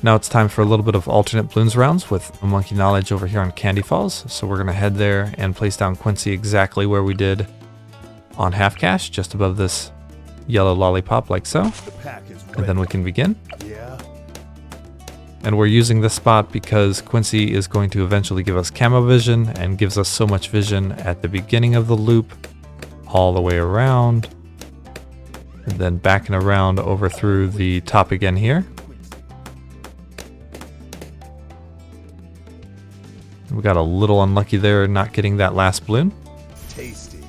Now it's time for a little bit of alternate Bloons rounds with a Monkey Knowledge over here on Candy Falls. So we're going to head there and place down Quincy exactly where we did on Half Cash, just above this yellow lollipop like so. And then we can begin. And we're using this spot because Quincy is going to eventually give us camo vision and gives us so much vision at the beginning of the loop, all the way around, and then back and around over through the top again here. We got a little unlucky there not getting that last balloon. Tasty.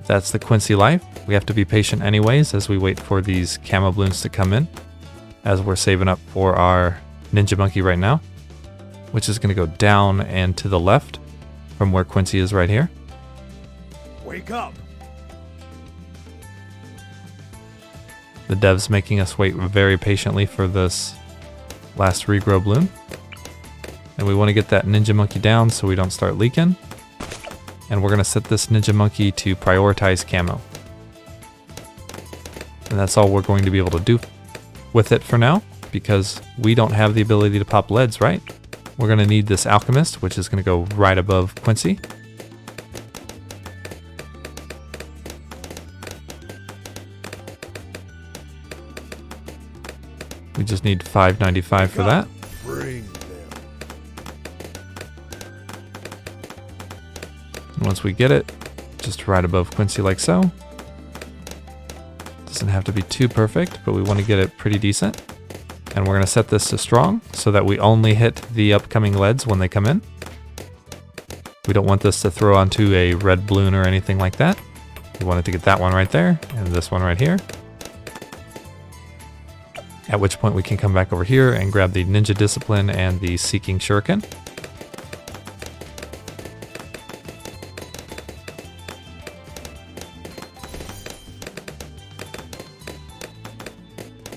That's the Quincy life. We have to be patient anyways as we wait for these camo balloons to come in, as we're saving up for our Ninja Monkey right now, which is going to go down and to the left from where Quincy is right here. Wake up. The dev's making us wait very patiently for this last regrow balloon. And we want to get that Ninja Monkey down so we don't start leaking. And we're going to set this Ninja Monkey to prioritize camo. And that's all we're going to be able to do with it for now, because we don't have the ability to pop leads, right? We're going to need this Alchemist, which is going to go right above Quincy. We just need 595 for that. Bring them. And once we get it, just right above Quincy like so. Doesn't have to be too perfect, but we want to get it pretty decent. And we're going to set this to strong so that we only hit the upcoming leads when they come in. We don't want this to throw onto a red balloon or anything like that. We want it to get that one right there and this one right here. At which point we can come back over here and grab the Ninja Discipline and the Seeking Shuriken.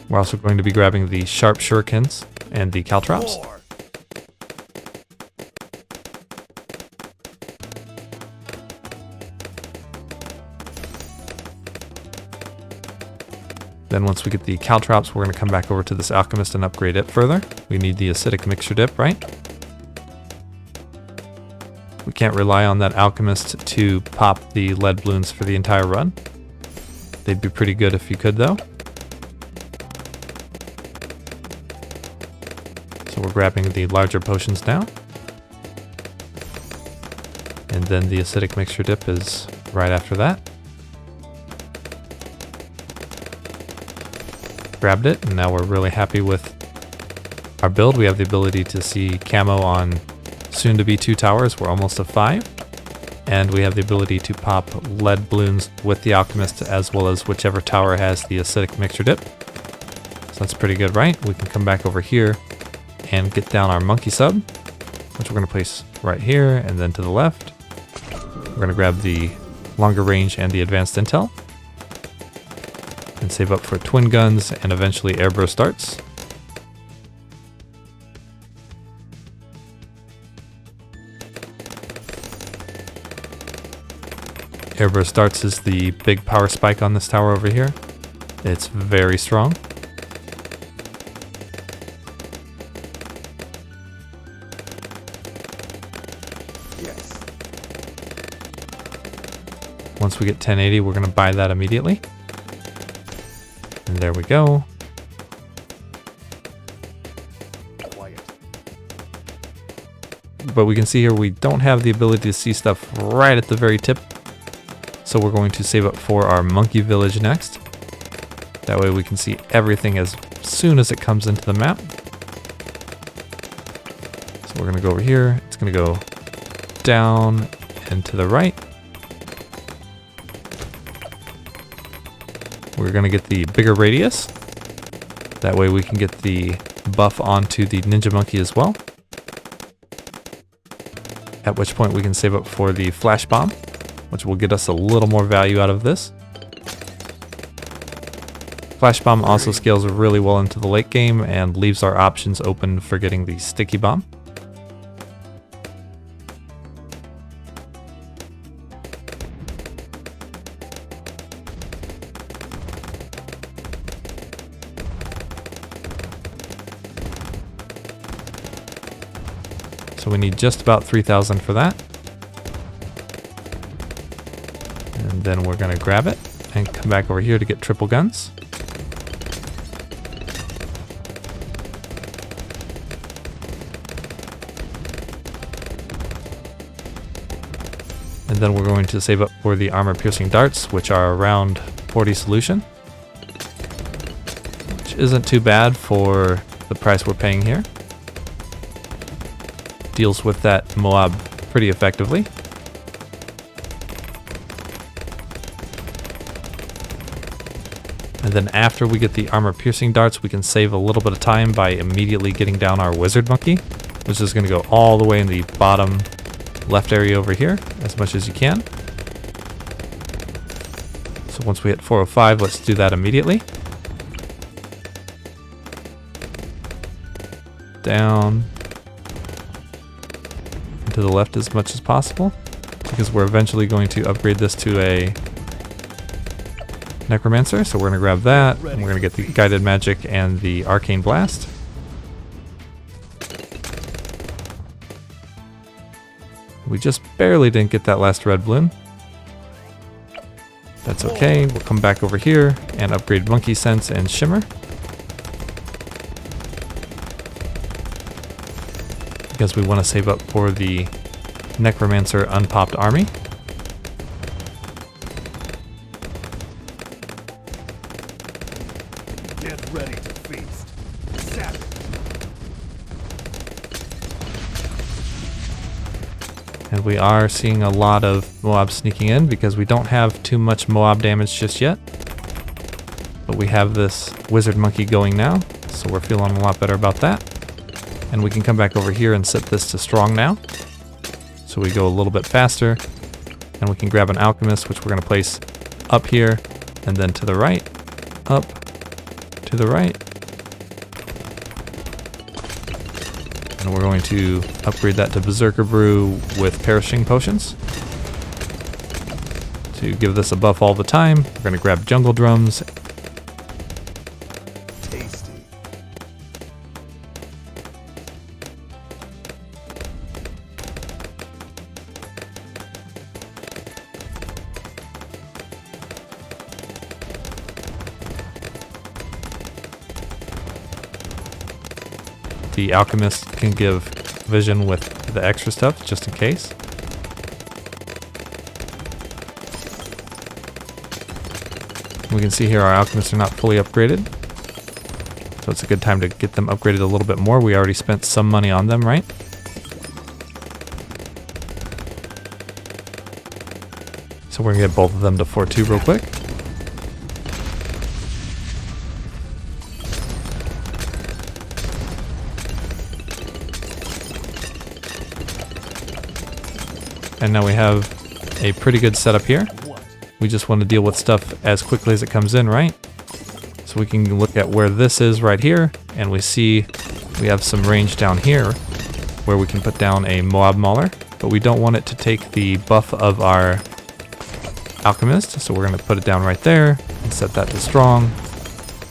We're also going to be grabbing the Sharp Shurikens and the Caltrops. More. Then once we get the Caltrops, we're going to come back over to this Alchemist and upgrade it further. We need the Acidic Mixture Dip, right? We can't rely on that Alchemist to pop the lead balloons for the entire run. They'd be pretty good if you could, though. So we're grabbing the larger potions now. And then the Acidic Mixture Dip is right after that. Grabbed it, and now we're really happy with our build. We have the ability to see camo on soon to be 2 towers. We're almost to 5. And we have the ability to pop lead balloons with the Alchemist, as well as whichever tower has the Acidic Mixture Dip. So that's pretty good, right? We can come back over here and get down our Monkey Sub, which we're going to place right here and then to the left. We're going to grab the longer range and the advanced intel. And save up for twin guns and eventually airburst darts. Airburst darts is the big power spike on this tower over here. It's very strong. Yes. Once we get 1080, we're going to buy that immediately. And there we go. Quiet. But we can see here we don't have the ability to see stuff right at the very tip. So we're going to save up for our Monkey Village next. That way we can see everything as soon as it comes into the map. So we're going to go over here. It's going to go down and to the right. We're going to get the bigger radius. That way we can get the buff onto the Ninja Monkey as well. At which point we can save up for the Flash Bomb, which will get us a little more value out of this. Flash Bomb also scales really well into the late game and leaves our options open for getting the Sticky Bomb. So we need just about 3,000 for that. And then we're going to grab it and come back over here to get triple guns. And then we're going to save up for the armor-piercing darts, which are around 40 solution. Which isn't too bad for the price we're paying here. Deals with that Moab pretty effectively. And then after we get the armor-piercing darts, we can save a little bit of time by immediately getting down our wizard monkey, which is going to go all the way in the bottom left area over here, as much as you can. So once we hit 405, let's do that immediately. Down and to the left as much as possible, because we're eventually going to upgrade this to a necromancer. So we're going to grab that, and we're going to get the guided magic and the arcane blast. We just barely didn't get that last red balloon. That's okay. We'll come back over here and upgrade monkey sense and shimmer, because we want to save up for the necromancer unpopped army. Get ready to feast. Savage. And we are seeing a lot of Moab sneaking in because we don't have too much Moab damage just yet. But we have this wizard monkey going now, so we're feeling a lot better about that. And we can come back over here and set this to strong now. So we go a little bit faster, and we can grab an alchemist, which we're going to place up here, and then to the right, up, to the right. And we're going to upgrade that to Berserker Brew with Perishing Potions to give this a buff all the time. We're going to grab Jungle Drums. Tasty. The Alchemist can give vision with the extra stuff, just in case. We can see here our Alchemists are not fully upgraded, so it's a good time to get them upgraded a little bit more. We already spent some money on them, right? So we're gonna get both of them to 4-2 real quick. And now we have a pretty good setup here. We just want to deal with stuff as quickly as it comes in, right? So we can look at where this is right here, and we see we have some range down here where we can put down a Moab Mauler, but we don't want it to take the buff of our Alchemist, so we're going to put it down right there and set that to strong,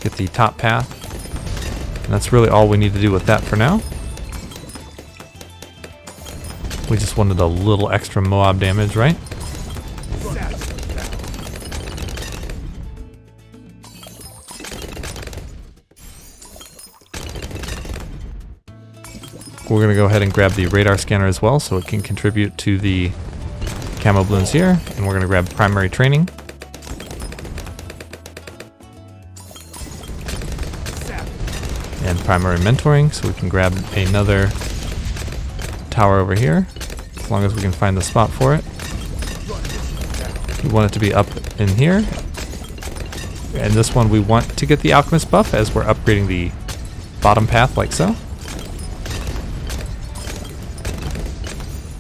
get the top path, and that's really all we need to do with that for now. We just wanted a little extra Moab damage, right? We're going to go ahead and grab the radar scanner as well, so it can contribute to the camo balloons here. And we're going to grab primary training. And primary mentoring, so we can grab another tower over here, as long as we can find the spot for it. We want it to be up in here. And this one we want to get the Alchemist buff as we're upgrading the bottom path like so.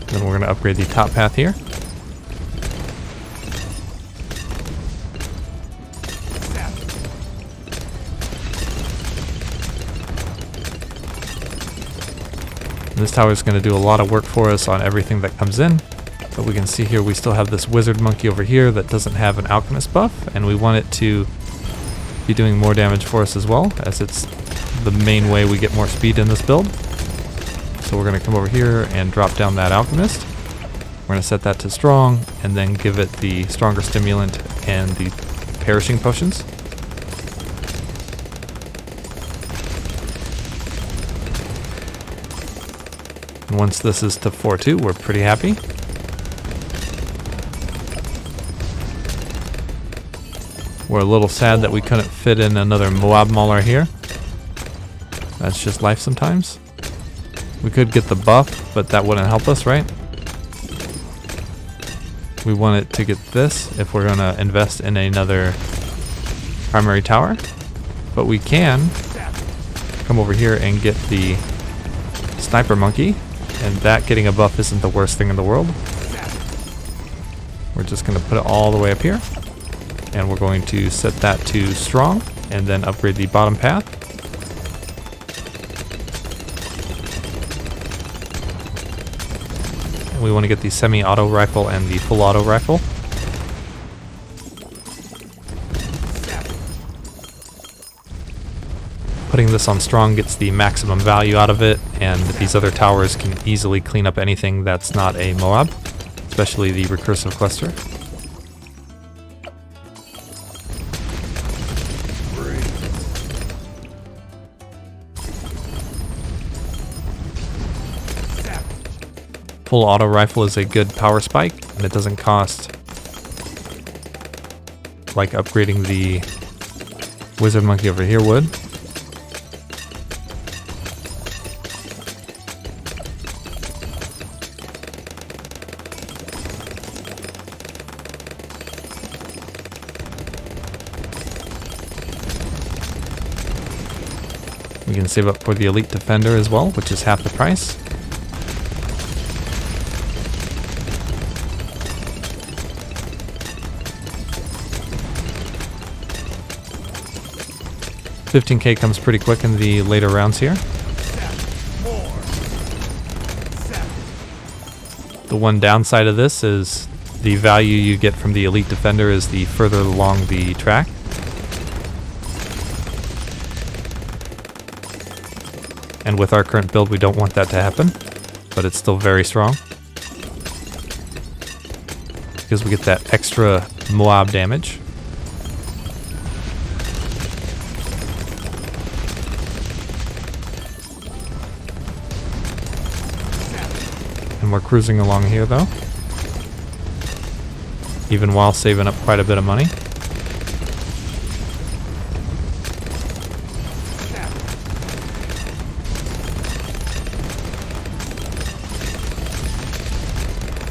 Then we're going to upgrade the top path here. And this tower is going to do a lot of work for us on everything that comes in. But we can see here we still have this wizard monkey over here that doesn't have an alchemist buff, and we want it to be doing more damage for us as well, as it's the main way we get more speed in this build. So we're going to come over here and drop down that alchemist. We're going to set that to strong and then give it the stronger stimulant and the perishing potions. And once this is to 4-2, we're pretty happy. We're a little sad that we couldn't fit in another Moab Mauler here. That's just life sometimes. We could get the buff, but that wouldn't help us, right? We want it to get this if we're going to invest in another primary tower. But we can come over here and get the sniper monkey. And that getting a buff isn't the worst thing in the world. We're just going to put it all the way up here. And we're going to set that to strong and then upgrade the bottom path. And we want to get the semi-auto rifle and the full auto rifle. Putting this on strong gets the maximum value out of it, and these other towers can easily clean up anything that's not a Moab, especially the recursive cluster. Full auto rifle is a good power spike, and it doesn't cost like upgrading the wizard monkey over here would. We can save up for the elite defender as well, which is half the price. $15K comes pretty quick in the later rounds here. The one downside of this is the value you get from the elite defender is the further along the track. And with our current build, we don't want that to happen, but it's still very strong. Because we get that extra Moab damage. And we're cruising along here though, even while saving up quite a bit of money.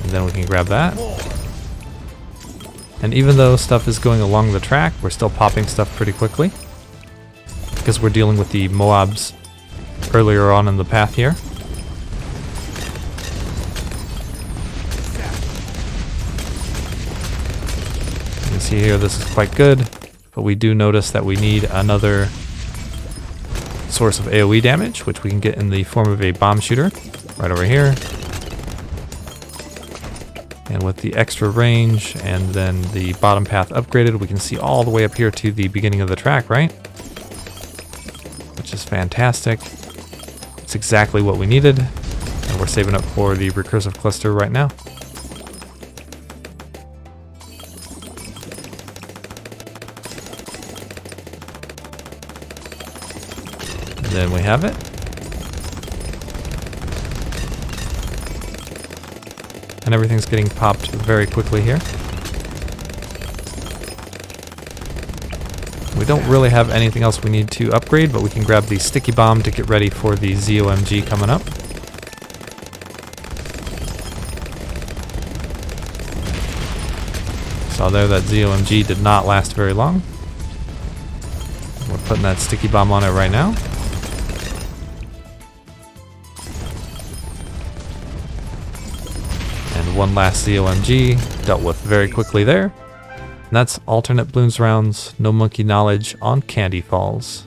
And then we can grab that. And even though stuff is going along the track, we're still popping stuff pretty quickly, because we're dealing with the Moabs earlier on in the path here. See here, this is quite good, but we do notice that we need another source of AoE damage, which we can get in the form of a bomb shooter right over here. And with the extra range and then the bottom path upgraded, we can see all the way up here to the beginning of the track, right? Which is fantastic. It's exactly what we needed, and we're saving up for the recursive cluster right now. Then we have it. And everything's getting popped very quickly here. We don't really have anything else we need to upgrade, but we can grab the sticky bomb to get ready for the ZOMG coming up. Saw there that ZOMG did not last very long. We're putting that sticky bomb on it right now. One last ZOMG, dealt with very quickly there. And that's alternate Bloons rounds, no monkey knowledge on Candy Falls.